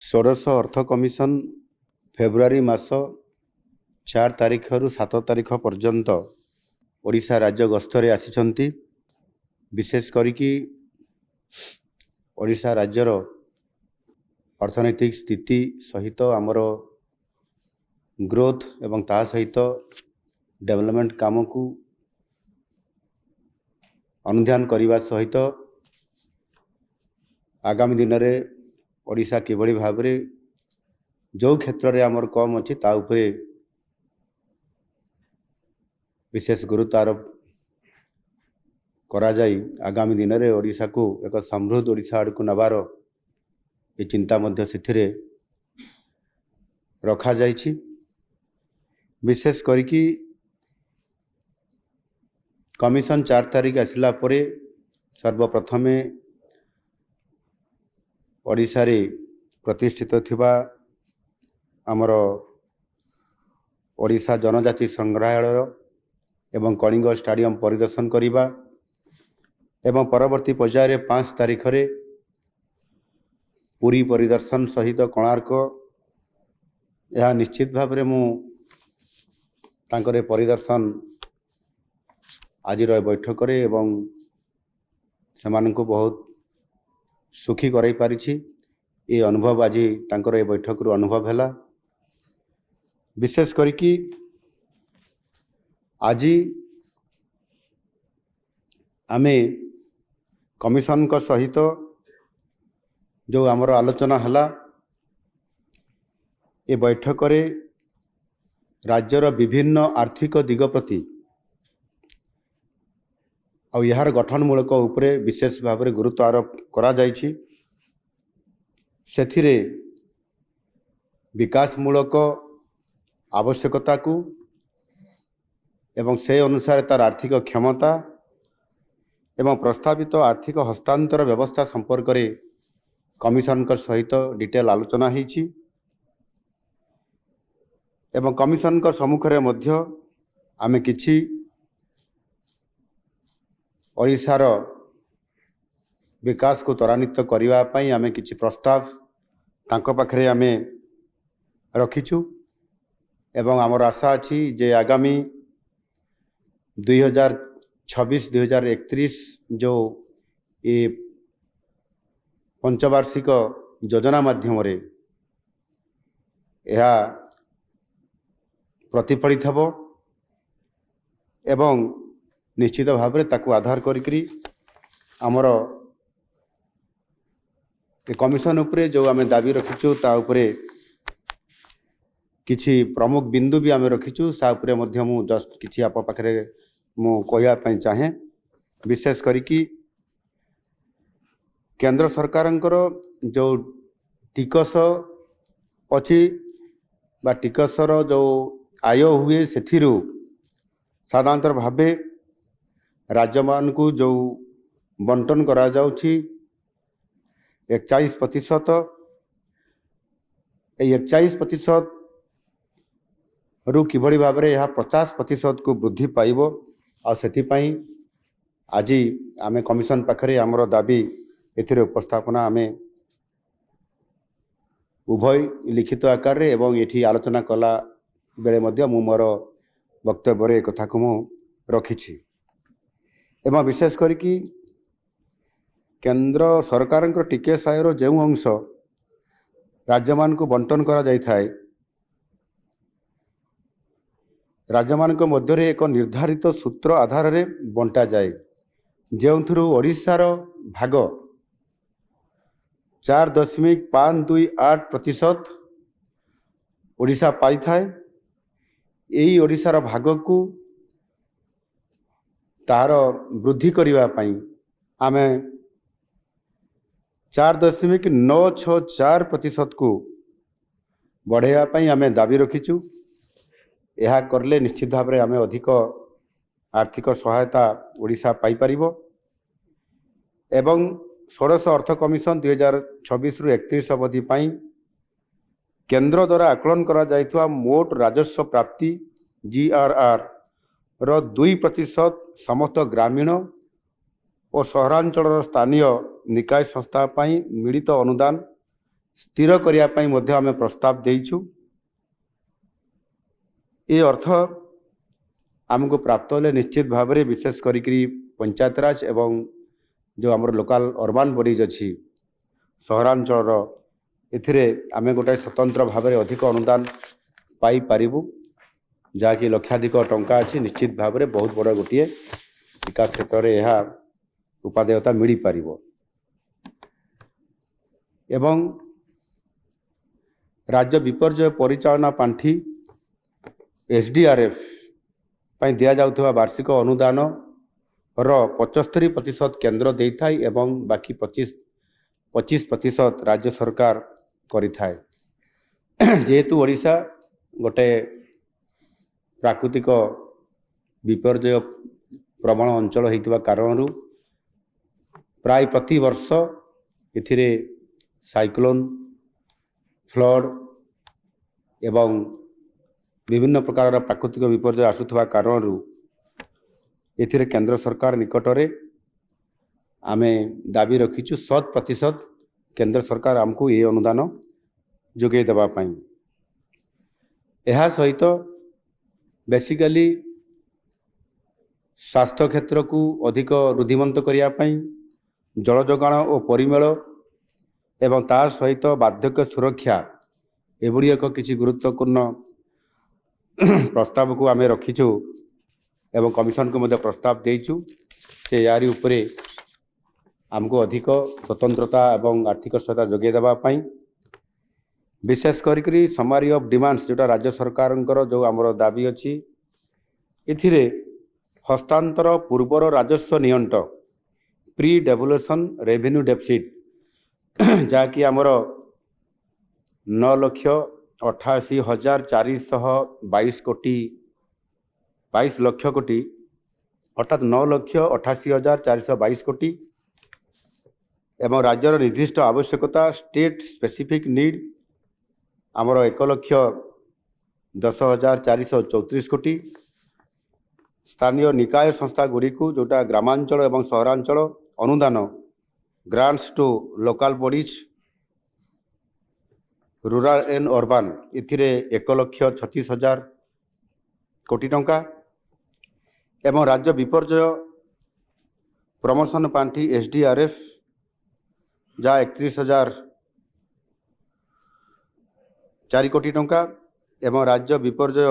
षोडश अर्थ commission February मास 4 तारिख रु 7 तारिख पर्यंत ओडिशा राज्य गस्तरे आसिछंती। विशेष करिकी ओडिशा राज्यर अर्थनैतिक स्थिति सहित आमर ग्रोथ एवं ता सहित डेवलपमेंट काम को अनुध्यान करने सहित आगामी दिन में ओडिशा किभली भाव में जो क्षेत्र में आमर कम अच्छी ता उपरे विशेष गुरुत्व आरोप करा जाई आगामी दिन में ओडिशा को एक समृद्ध ओडिशा आड़ को नबार ये चिंता मध्य से रखा जाइछि। विशेष करिकी कमिशन 4 तारिख आसला परे सर्वप्रथमे ओडिशा रे प्रतिष्ठित थिबा आमर ओडिशा जनजाति संग्रहालय एवं कलिंग स्टाडियम परिदर्शन करिबा एवं परवर्ती पर्याय 5 तारिख रे पुरी परिदर्शन सहित कोणार्क यह निश्चित भाव में मु तांकरे परिदर्शन आज बैठक रे एवं समान को बहुत सुखी कराई पारिछि। ये अनुभव आज तांकर ए बैठक रु अनुभव हैला। विशेष करिकी आज आमे कमिशन का सहित जो आमर आलोचना हला ए बैठक रे राज्यर विभिन्न आर्थिक दिग प्रति और यार गठनमूलक उपरे विशेष भाव में गुरुत्व आरोप करा जाइछि। सेथिरे विकासमूलक आवश्यकता को एवं से अनुसार तार आर्थिक क्षमता एवं प्रस्तावित आर्थिक हस्तांतर व्यवस्था संपर्क में कमिशन का सहित डिटेल आलोचना होइछि एवं कमिशन का सम्मुख में मध्य आमे किछि ओडिशार विकास को त्वरान्वित करने आमे किछि प्रस्ताव तांको पाखरे आमे रखिछु एवं आमर आशा अछि जे आगामी 2026-2031 जो ये पंचवार्षिक योजना माध्यम रे यह प्रतिफलित हबो एवं निश्चित भाव में ताकू आधार करी आमर कमिशन उपरे जो आमे दाबी रखिचु ता उपरे किछि प्रमुख बिंदु भी आमे रखिचु सा उपरे मध्य मु जस्ट किछि आप पाखरे मु कहया पई चाहे। विशेष करिकी केंद्र सरकारंकर जो टिकस अछि बा टिकसर जो आय हुए सेथिरु साधारणतः भावे राज्य मान को जो बंटन करा जाउछि 41%, 41% रु किभली भाव में यह 50% को वृद्धि पाइब आ सेथिपाई आज आमे कमिशन पाखरे आमर दाबी एथिरे उपस्थापना आमे उभय लिखित आकार रे एवं एठी आलोचना कला बेले मध्य मु मोर वक्तव्य एक कथा को मु रखिछि एवं विशेष करिकी केंद्र सरकार टिकेस आयर जो अंश राज्य मान को बंटन करा जाय थाए राज्य मान मध्य एक निर्धारित सूत्र आधार रे बंटा जाए जो ओडिशार भाग 4.528% ओडिशा पाई थाए। यही ओडिशार भाग को तार वृद्धि करने आमे 4.964% को बढ़ाई आमे दाबी रखिचु। यह करले निश्चित भाव में आमे अधिक आर्थिक सहायता ओडिशा पाई परिबो एवं षोडश अर्थ कमिशन 2026 रु 31 अवधि पाई केंद्र द्वारा आकलन करा जायथवा मोट राजस्व प्राप्ति GRR रो 2% समस्त ग्रामीण और सहरांचल स्थानीय निकाय संस्था मिलित अनुदान स्थिर करिया पई मध्ये आमे प्रस्ताव देइछु। ये अर्थ आमको प्राप्त होले निश्चित भाव में विशेष करी पंचायत राज एवं जो आमर लोकल अर्बान बॉडीज अच्छी सहरांचल एथिरे आमे गोटे स्वतंत्र भाव में अधिक अनुदान पाई पारिबु, जहाँकि लक्षाधिक टंका अच्छी निश्चित भाव में बहुत बड़ गोटे विकास क्षेत्र में यह उपादेयता मिल पारिबो। एवं राज्य विपर्यय परिचालना पांठी SDRF पाई दिया जाउथवा वार्षिक अनुदान रो 75% केंद्र देई थाई एवं बाकी 25% राज्य सरकार करि थाए। जेहेतु ओडिशा गोटे प्राकृतिक विपर्यय प्रबल अंचल होइतबा कारणरू प्राय प्रति वर्ष एथिरे साइक्लोन, फ्लड एवं विभिन्न प्रकार प्राकृतिक विपर्यय आसुथवा कारणरू एथिरे केंद्र सरकार निकटरे आमे दाबी रखीचु 100% केंद्र सरकार आमको ये अनुदान जोगे देबा पई। एहा सहित बेसिकली स्वास्थ्य क्षेत्र को अधिक रुधिमंत करिया पई, जल जोगाण और परिमल एवं ता सहित बार्धक्य सुरक्षा एभली एक किसी गुरुत्वपूर्ण प्रस्ताव को आमे रखीचु एवं कमिशन को मध्य प्रस्ताव देइचु। से यारी उपरे आमको अधिक स्वतंत्रता एवं आर्थिक सहायता जोगे देबा पई विशेष करी समारी ऑफ डिमांड्स जोटा राज्य सरकार जो आमर दाबी अच्छी एथिरे हस्तांतर पूर्वर राजस्व नियंट प्री डेवलुएशन रेवेन्यू डेफिसिट जहाँकि आमर 9,88,422 कोटी 22 लक्ष कोटी अर्थात 9,88,422 कोटी एवं राज्यर निर्दिष्ट आवश्यकता स्टेट स्पेसिफिक नीड आमर 1,10,434 कोटी स्थानीय निकाय संस्था गुड़ी को जोटा ग्रामांचल एवं सहरांचल अनुदान grants to local bodies rural and urban इथिरे 1,36,000 कोटी टंका एवं राज्य विपर्यय प्रमोशन पांठी SDRF जहाँ 31,004 कोटी टंका एवं राज्य विपर्यय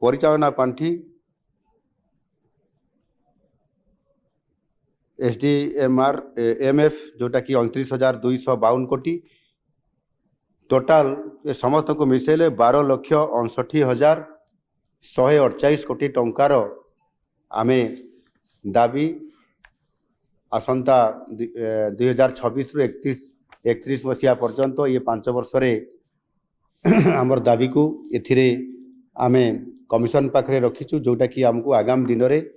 परिचालना पांठी SDMF जोटा कि 29,252 कोटी टोटाल ये समस्त को मिसेले 12,59,148 कोटी टंकार आमे दाबी आसंता 2026 रु 31 मसीहा पर्यंत ये 5 वर्ष रे आमर दाबी को एथिरे आमे कमिशन पाखरे रखीचु, जोटा कि हमको आगाम दिन रे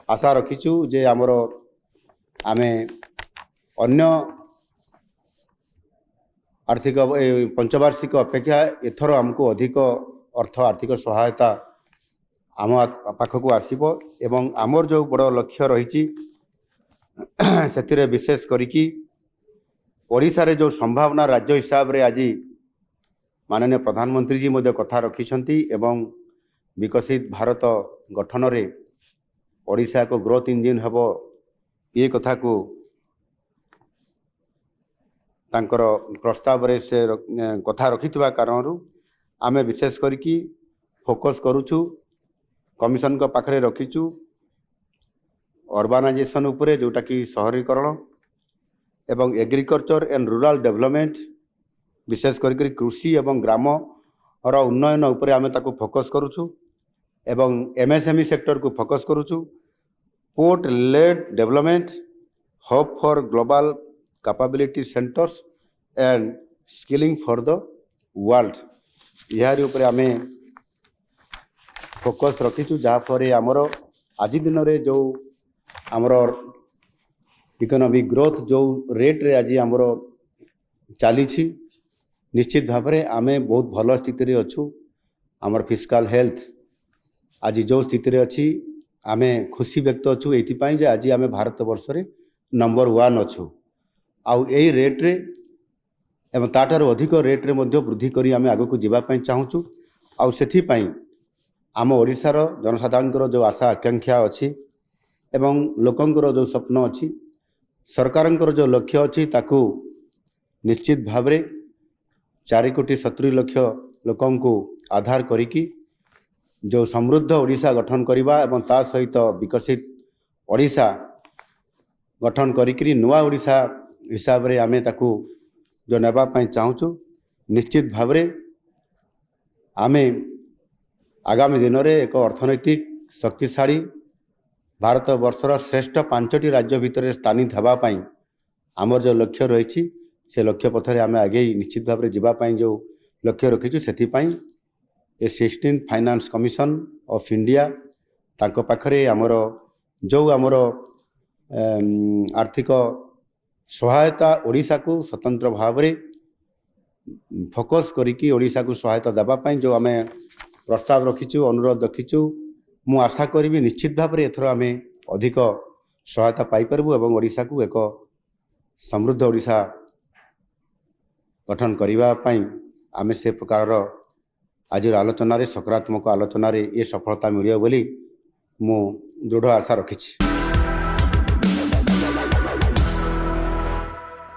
आशा रखीचु जे आमर आमे अन्य आर्थिक पंचवार्षिक अपेक्षा एथर हमको अधिक अर्थ आर्थिक सहायता आम पाखक आसीबो एवं आमर जो बड़ लक्ष्य रही से विशेष करिकी ओडिशा रे जो संभावना राज्य हिसाब रे आज माननीय प्रधानमंत्री जी मध्य कथा रखिछंती एवं विकसित भारत गठन रे ओडिशा को ग्रोथ इंजिन हबो ये कथा को तांकर प्रस्ताव रे से कथा रखिथिबा कारणरू आमे विशेष करिकी फोकस करूछु कमिशन को पाखरे रखीचु अर्बानाइजेशन उपरे जोटा कि शहरीकरण एवं एग्रीकल्चर एंड रूरल डेवलपमेंट विशेष करिक कृषि एवं ग्राम और उन्नयन उपरे आमे ताको फोकस करूछु एवं MSME सेक्टर को फोकस करूछु port led development hub for global capability centres and skilling for the world यार उपरे आमे फोकस रखीचु जहाँ फरे आमर आज दिन रे जो आमर इकोनॉमिक ग्रोथ जो रेट रे आज आमर चली निश्चित भाव में आमे बहुत भल स्थिति अच्छु आमर फिस्काल हेल्थ आज जो स्थिति रे अच्छी आमे खुशी व्यक्त अच्छु ये आज आमे भारत वर्ष रे नंबर 1 अच्छु आउ यही रेट रे एवं ताठार अधिक रेट्रे वृद्धि करी आम आग को जीवाई चाहूँ आउ से आम ओडिशार जनसाधारण जो आशा आकांक्षा अच्छी एवं लोकंर जो स्वप्न अच्छी सरकार जो लक्ष्य अच्छी ताकू निश्चित भाव 4,70,00,000 लोकंकु आधार करिकी जो समृद्ध ओडिशा गठन करवा एवं ता सहित विकसित ओडिशा गठन करिकी नुआ ओडिशा हिसाब रे आमे ताकू जो नेबा पई चाहूँ निश्चित भाव आमे आगामी दिन में एक अर्थनैतिक शक्तिशाली भारत वर्षर श्रेष्ठ 5टी राज्य भितर स्थानित होगापाई आमर जो लक्ष्य रही से लक्ष्य पथरे आम आगे निश्चित भाव में जावाई जो लक्ष्य रखीचु से ए 16th finance commission of India तांको पाखरे आमर जो आमर आर्थिक सहायता ओडिशा को स्वतंत्र भाव में फोकस करिकी ओडिशा को सहायता देवाई जो आम प्रस्ताव रखीचु अनुरोध रखीचु मु आशा करी निश्चित भाव में एथर आम अधिक सहायता पाइपरबू एवं ओडिशा को एक समृद्ध ओडिशा गठन करने आम से प्रकार आज आलोचन सकारात्मक आलोचन ये सफलता मिलियो बोली मु दृढ़ आशा रखी।